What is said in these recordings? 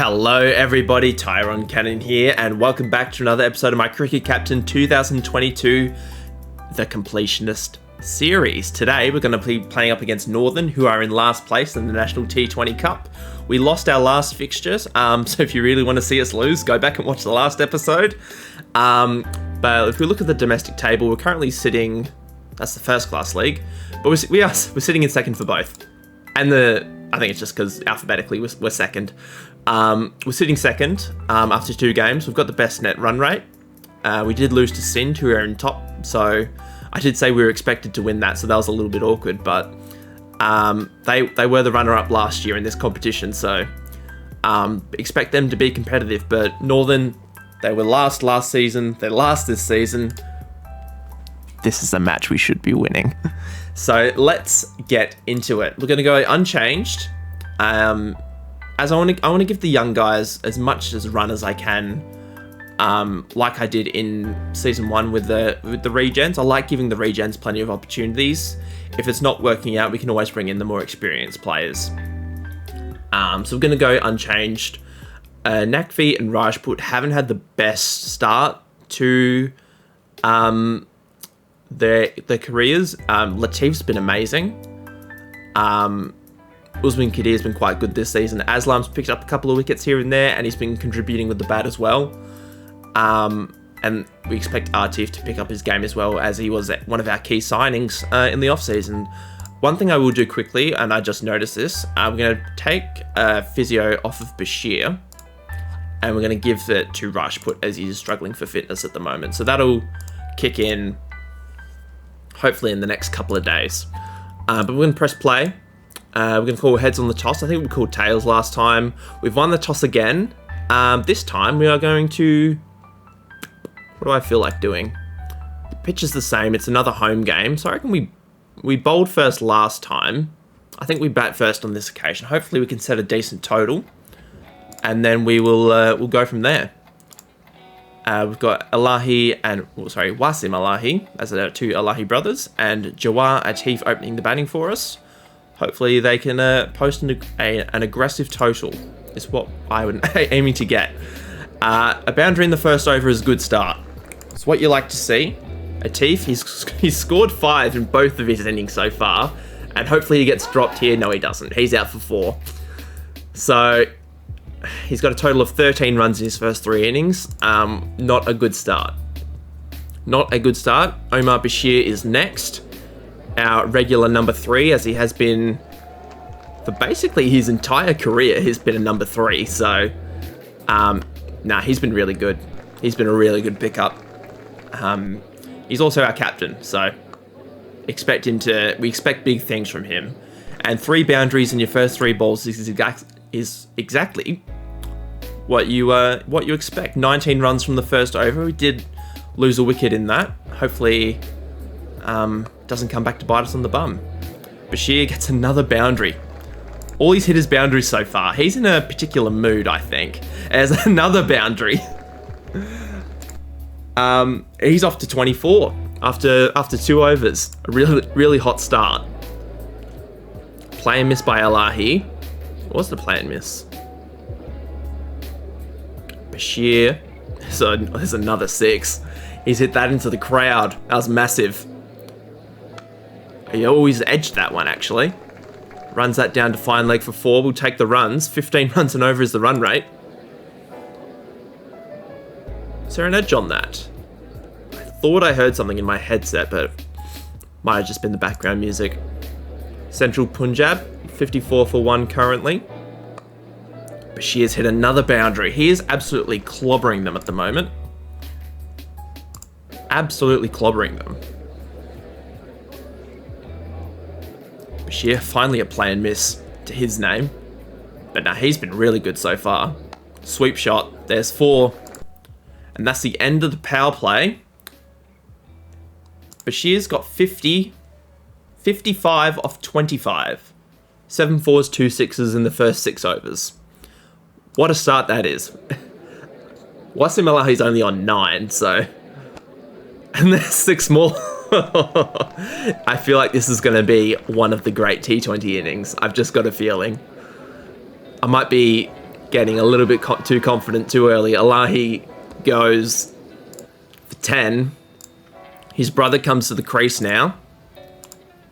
Hello everybody, TyronnCannon here, and welcome back to another episode of my Cricket Captain 2022, the Completionist series. Today we're going to be playing up against Northern, who are in last place in the National T20 Cup. We lost our last fixtures, so if you really want to see us lose, go back and watch the last episode. But if we look at the domestic table, we're currently sitting, that's the first class league, but we're sitting in second for both. And I think it's just because alphabetically we're second. We're sitting second after 2 games. We've got the best net run rate. We did lose to Sind, who are in top, so I did say we were expected to win that, so that was a little bit awkward, but they were the runner-up last year in this competition, so expect them to be competitive. But Northern, they were last season, they're last this season. This is a match we should be winning. So let's get into it. We're going to go unchanged. As I want to give the young guys as much as run as I can, like I did in season 1 with the regens. I like giving the regens plenty of opportunities. If it's not working out, we can always bring in the more experienced players. So we're going to go unchanged. Nakvi and Rajput haven't had the best start to their careers. Latif's been amazing. Usman Kadir has been quite good this season. Aslam's picked up a couple of wickets here and there, and he's been contributing with the bat as well. And we expect Atif to pick up his game as well, as he was one of our key signings in the off-season. One thing I will do quickly, and I just noticed this, I'm going to take physio off of Bashir, and we're going to give it to Rajput, as he's struggling for fitness at the moment. So that'll kick in hopefully in the next couple of days. But we're going to press play. We're going to call heads on the toss. I think we called tails last time. We've won the toss again. This time we are going to... What do I feel like doing? The pitch is the same. It's another home game. So I reckon we bowled first last time. I think we bat first on this occasion. Hopefully we can set a decent total. And then we'll go from there. We've got Wasim Alahi as our 2 Alahi brothers, and Jawar Atif opening the batting for us. Hopefully they can post an aggressive total, is what I would aiming to get. A boundary in the first over is a good start. It's what you like to see. Atif, he's scored 5 in both of his innings so far, and hopefully he gets dropped here. No, he doesn't. He's out for 4. So he's got a total of 13 runs in his first 3 innings. Not a good start. Not a good start. Omar Bashir is next. Our regular number 3, as he has been for basically his entire career, he's been a number 3. So, he's been really good. He's been a really good pickup. He's also our captain, so we expect big things from him. And 3 boundaries in your first 3 balls is exactly what you expect. 19 runs from the first over. We did lose a wicket in that. Hopefully, doesn't come back to bite us on the bum. Bashir gets another boundary. All he's hit is boundaries so far. He's in a particular mood, I think. As another boundary. He's off to 24 after 2 overs. A really hot start. Play and miss by Alahi. What was the play and miss? Bashir. So there's another 6. He's hit that into the crowd. That was massive. He always edged that one, actually. Runs that down to fine leg for 4. We'll take the runs. 15 runs and over is the run rate. Is there an edge on that? I thought I heard something in my headset, but might have just been the background music. Central Punjab, 54 for 1 currently. Bashir's hit another boundary. He is absolutely clobbering them at the moment. Absolutely clobbering them. Bashir, finally a play and miss to his name. But now he's been really good so far. Sweep shot. There's 4. And that's the end of the power play. Bashir's got 55 off 25. 7 4s, 2 6s in the first 6 overs. What a start that is. Wasim Alahi's only on 9, so... And there's 6 more. I feel like this is going to be one of the great T20 innings. I've just got a feeling. I might be getting a little bit too confident too early. Elahi goes for 10. His brother comes to the crease now.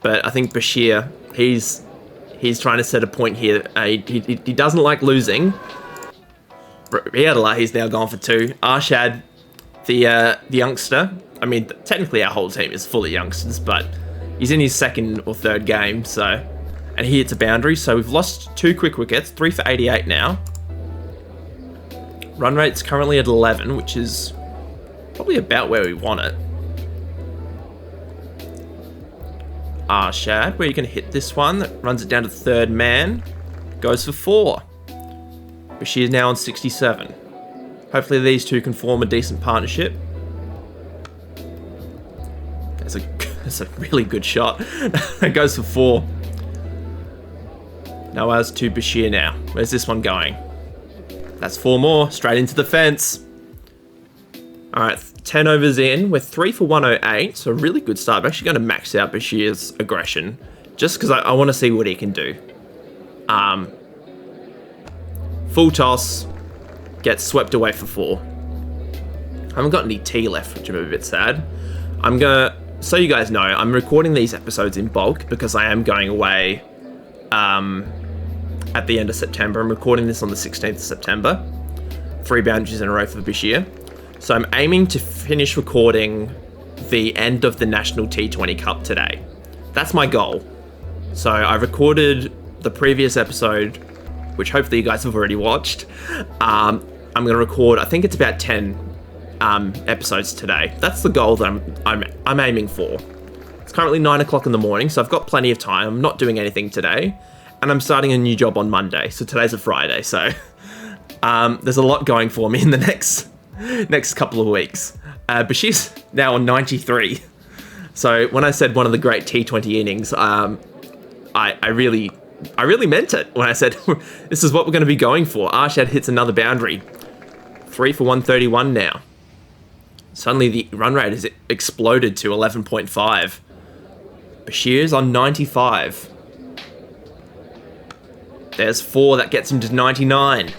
But I think Bashir, he's trying to set a point here. He doesn't like losing. Elahi's now gone for 2. Arshad, the youngster. I mean, technically our whole team is full of youngsters, but he's in his 2nd or 3rd game, so... And he hits a boundary, so we've lost 2 quick wickets, 3 for 88 now. Run rate's currently at 11, which is probably about where we want it. Arshad, where are you going to hit this one? That runs it down to 3rd man. Goes for 4. Bashir's now on 67. Hopefully these two can form a decent partnership. That's a really good shot. It goes for 4. Nawaz to Bashir now. Where's this one going? That's 4 more. Straight into the fence. Alright, 10 overs in. We're 3 for 108. So a really good start. I'm actually going to max out Bashir's aggression. Just because I want to see what he can do. Full toss. Gets swept away for 4. I haven't got any tea left, which I'm a bit sad. I'm going to... So you guys know, I'm recording these episodes in bulk because I am going away... at the end of September. I'm recording this on the 16th of September. 3 boundaries in a row for Bashir. So I'm aiming to finish recording the end of the National T20 Cup today. That's my goal. So I recorded the previous episode, which hopefully you guys have already watched. I'm going to record, I think it's about 10 episodes today. That's the goal that I'm aiming for. It's currently 9 o'clock in the morning, so I've got plenty of time. I'm not doing anything today. And I'm starting a new job on Monday, so today's a Friday, so there's a lot going for me in the next couple of weeks. Bashir's now on 93. So when I said one of the great T20 innings, I really meant it when I said this is what we're going to be going for. Arshad hits another boundary. 3 for 131 now. Suddenly the run rate has exploded to 11.5. Bashir's on 95. There's 4, that gets him to 99.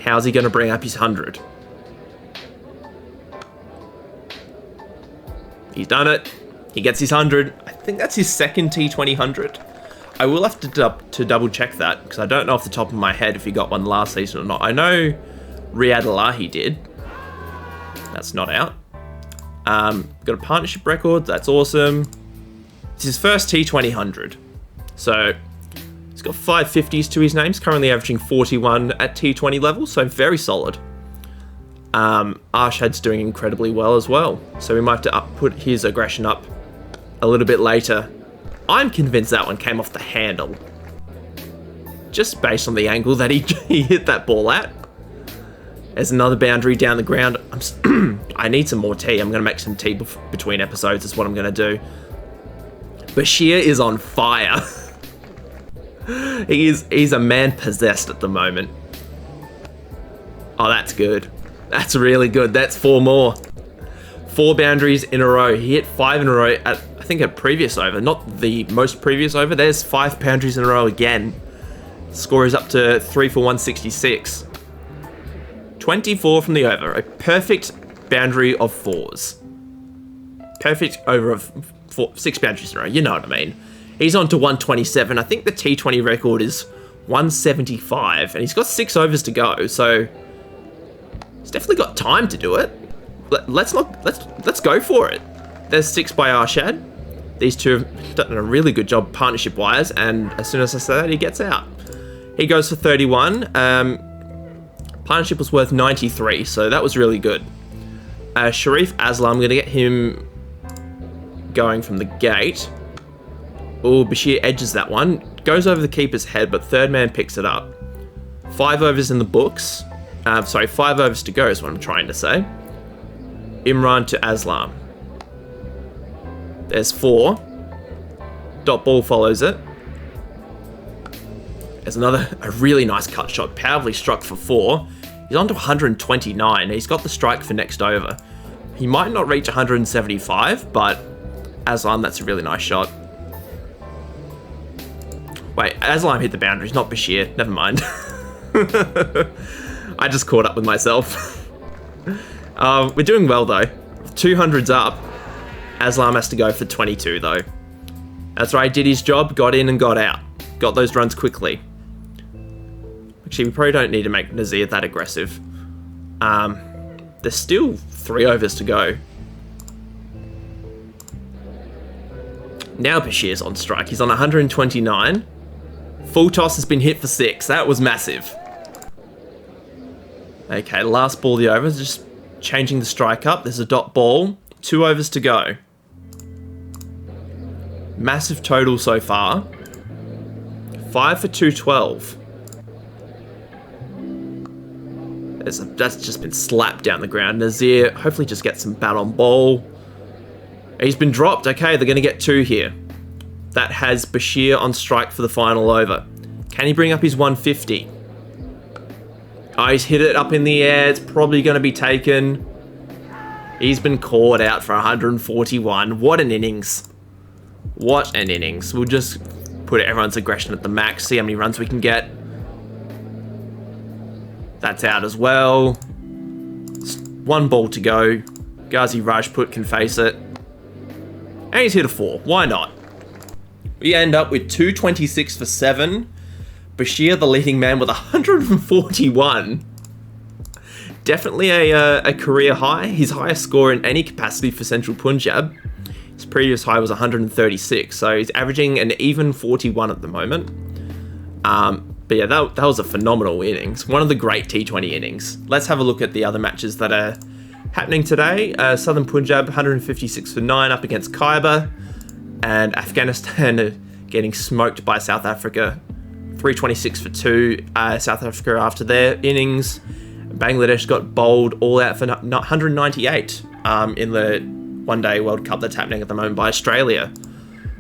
How's he going to bring up his 100? He's done it. He gets his 100. I think that's his 2nd T20 100. I will have to double check that because I don't know off the top of my head if he got one last season or not. I know Riyad Elahi did. That's not out. Got a partnership record. That's awesome. It's his first T20 100. So... he's got 5 50s to his name. He's currently averaging 41 at T20 level, so very solid. Arshad's doing incredibly well as well, so we might have to put his aggression up a little bit later. I'm convinced that one came off the handle, just based on the angle that he hit that ball at. There's another boundary down the ground. I need some more tea. I'm going to make some tea between episodes is what I'm going to do. Bashir is on fire. He's a man possessed at the moment. Oh, that's good. That's really good. That's 4 more. 4 boundaries in a row. He hit 5 in a row at, I think, a previous over. Not the most previous over. There's 5 boundaries in a row again. Score is up to 3 for 166. 24 from the over. A perfect boundary of 4s. Perfect over of 6 boundaries in a row. You know what I mean. He's on to 127. I think the T20 record is 175, and he's got 6 overs to go, so he's definitely got time to do it. Let's go for it. There's 6 by Arshad. These two have done a really good job partnership-wise, and as soon as I say that, he gets out. He goes for 31. Partnership was worth 93, so that was really good. Sharif Aslam, I'm going to get him going from the gate. Oh, Bashir edges that one. Goes over the keeper's head, but 3rd man picks it up. 5 overs in the books. 5 overs to go is what I'm trying to say. Imran to Aslam. There's 4. Dot ball follows it. There's a really nice cut shot. Powerfully struck for 4. He's on to 129. He's got the strike for next over. He might not reach 175, but Aslam, that's a really nice shot. Wait, Aslam hit the boundaries, not Bashir. Never mind. I just caught up with myself. We're doing well though. 200's up. Aslam has to go for 22 though. That's right, did his job, got in and got out. Got those runs quickly. Actually, we probably don't need to make Nazir that aggressive. There's still 3 overs to go. Now Bashir's on strike. He's on 129. Full toss has been hit for 6. That was massive. Okay, last ball of the over. Just changing the strike up. There's a dot ball. 2 overs to go. Massive total so far. 5 for 212. That's just been slapped down the ground. Nazir hopefully just gets some bat on ball. He's been dropped. Okay, they're going to get 2 here. That has Bashir on strike for the final over. Can he bring up his 150? Oh, he's hit it up in the air. It's probably going to be taken. He's been caught out for 141. What an innings. What an innings. We'll just put everyone's aggression at the max. See how many runs we can get. That's out as well. 1 ball to go. Ghazi Rajput can face it. And he's hit a 4. Why not? We end up with 226 for 7. Bashir, the leading man, with 141. Definitely a career high. His highest score in any capacity for Central Punjab. His previous high was 136. So he's averaging an even 41 at the moment. But yeah, that was a phenomenal innings. One of the great T20 innings. Let's have a look at the other matches that are happening today. Southern Punjab, 156 for 9 up against Khyber. And Afghanistan are getting smoked by South Africa. 326 for 2. South Africa after their innings. Bangladesh got bowled all out for 198 in the one-day World Cup that's happening at the moment by Australia.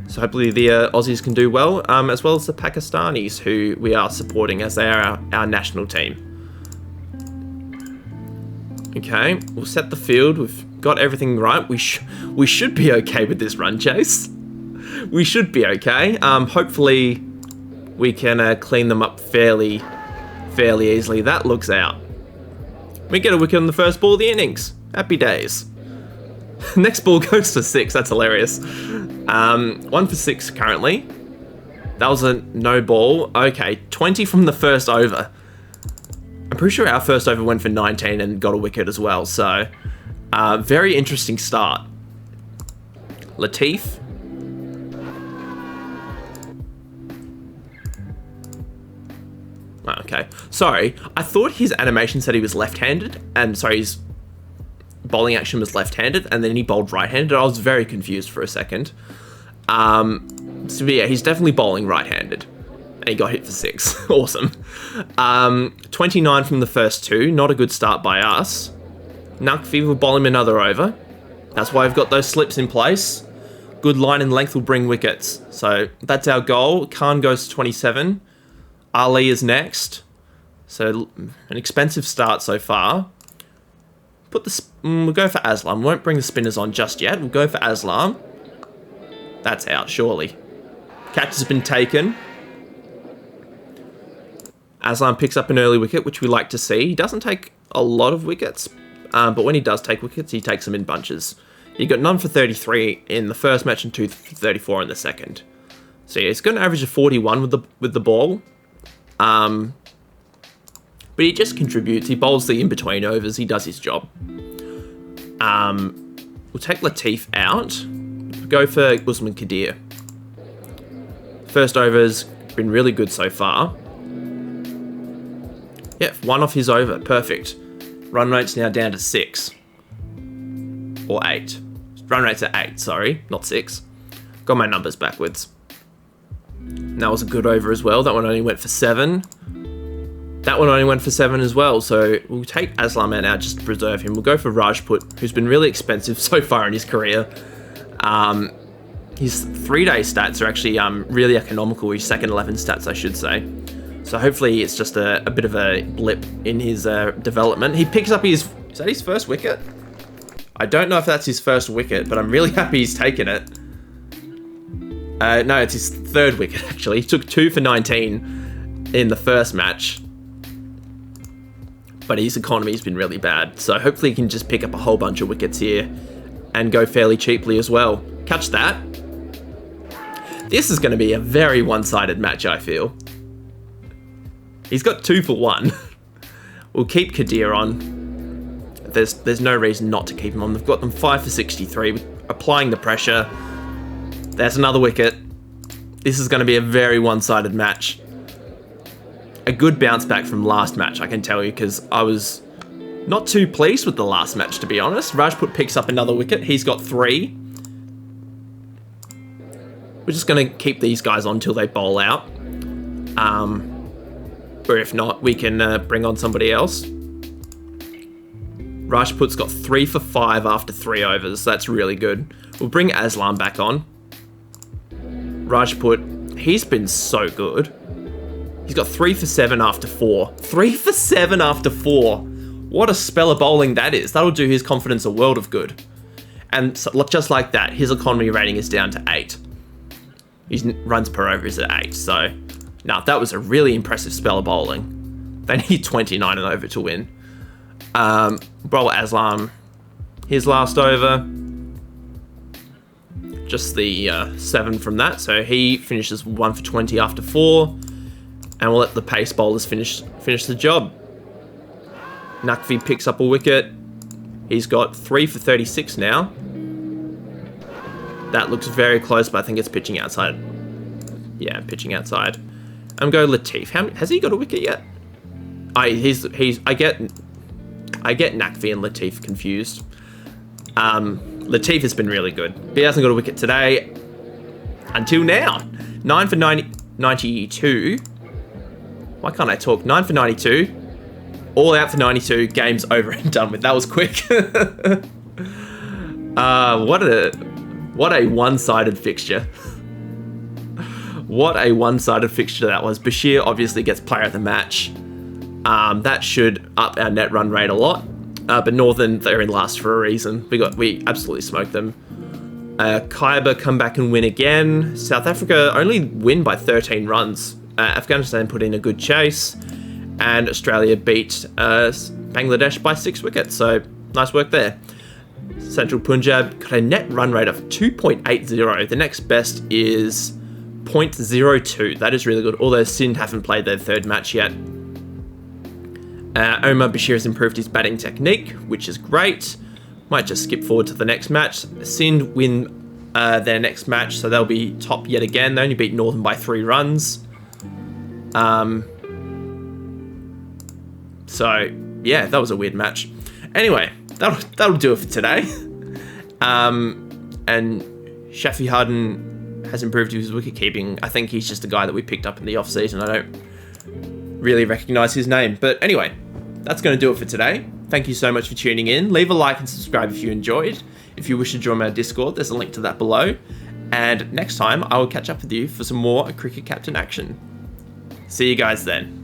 So hopefully the Aussies can do well, as well as the Pakistanis, who we are supporting as they are our national team. Okay, we'll set the field. We've got everything right. We should be okay with this run chase. We should be okay. Hopefully we can clean them up fairly easily. That looks out. We get a wicket on the first ball of the innings. Happy days. Next ball goes for 6. That's hilarious. 1 for 6 currently. That was a no ball. Okay, 20 from the first over. I'm pretty sure our first over went for 19 and got a wicket as well. So, very interesting start. Latif. Okay, sorry. I thought his animation said he was left-handed, and sorry, his bowling action was left-handed, and then he bowled right-handed. I was very confused for a second. So yeah, he's definitely bowling right-handed, and he got hit for 6. Awesome. 29 from the first 2. Not a good start by us. Naqvi will bowl him another over. That's why we've got those slips in place. Good line and length will bring wickets. So that's our goal. Khan goes to 27. Ali is next. So an expensive start so far. We'll go for Aslam. Won't bring the spinners on just yet. We'll go for Aslam. That's out, surely. Catch has been taken. Aslam picks up an early wicket, which we like to see. He doesn't take a lot of wickets, but when he does take wickets, he takes them in bunches. He got none for 33 in the first match and 2 for 34 in the second. So yeah, he's going to average a 41 with the ball. But he just contributes. He bowls the in-between overs. He does his job. We'll take Latif out. Go for Usman Qadir. First over's been really good so far. Yep, 1 off his over. Perfect. Run rate's now down to 6. Or 8. Run rate's at 8, sorry. Not 6. Got my numbers backwards. And that was a good over as well. That one only went for 7. That one only went for 7 as well. So we'll take Aslam out just to preserve him. We'll go for Rajput, who's been really expensive so far in his career. His 3-day stats are actually really economical. His second 11 stats, I should say. So hopefully it's just a bit of a blip in his development. He picks up his... Is that his first wicket? I don't know if that's his first wicket, but I'm really happy he's taken it. No, it's his 3rd wicket, actually. He took 2 for 19 in the first match. but his economy's been really bad. So hopefully he can just pick up a whole bunch of wickets here and go fairly cheaply as well. Catch that. This is going to be a very one-sided match, I feel. He's got 2 for 1. We'll keep Kadir on. There's no reason not to keep him on. They've got them 5 for 63, applying the pressure. There's another wicket. This is going to be a very one-sided match. A good bounce back from last match, I can tell you, because I was not too pleased with the last match, to be honest. Rajput picks up another wicket. He's got 3. We're just going to keep these guys on till they bowl out. Or if not, we can bring on somebody else. Rajput's got 3 for 5 after 3 overs. That's really good. We'll bring Aslam back on. Rajput, he's been so good. He's got 3 for 7 after 4. 3 for 7 after 4. What a spell of bowling that is. That'll do his confidence a world of good. And so, just like that, his economy rating is down to 8. His runs per over is at 8. So, no, that was a really impressive spell of bowling. They need 29 and over to win. Bowl Aslam, his last over. Just the 7 from that. So he finishes 1 for 20 after 4. And we'll let the pace bowlers finish the job. Naqvi picks up a wicket. He's got 3 for 36 now. That looks very close, but I think it's pitching outside. Yeah, pitching outside. I'm going Latif. Has he got a wicket yet? I get Naqvi and Latif confused. Latif has been really good. But he hasn't got a wicket today. Until now. 9 for 92. Why can't I talk? 9 for 92. All out for 92. Game's over and done with. That was quick. What a one-sided fixture. What a one-sided fixture that was. Bashir obviously gets player of the match. That should up our net run rate a lot. But Northern, they're in last for a reason. We absolutely smoked them. Khyber come back and win again. South Africa only win by 13 runs. Afghanistan put in a good chase. And Australia beat Bangladesh by 6 wickets. So, nice work there. Central Punjab got a net run rate of 2.80. The next best is 0.02. That is really good. Although Sindh haven't played their 3rd match yet. Omar Bashir has improved his batting technique, which is great. Might just skip forward to the next match. Sindh win their next match, so they'll be top yet again. They only beat Northern by 3 runs. So, yeah, that was a weird match. Anyway, that'll do it for today. And Shafi Harden has improved his wicket keeping. I think he's just a guy that we picked up in the off season. I don't really recognise his name. But anyway, that's going to do it for today. Thank you so much for tuning in. Leave a like and subscribe if you enjoyed. If you wish to join my Discord, there's a link to that below. And next time, I will catch up with you for some more Cricket Captain action. See you guys then.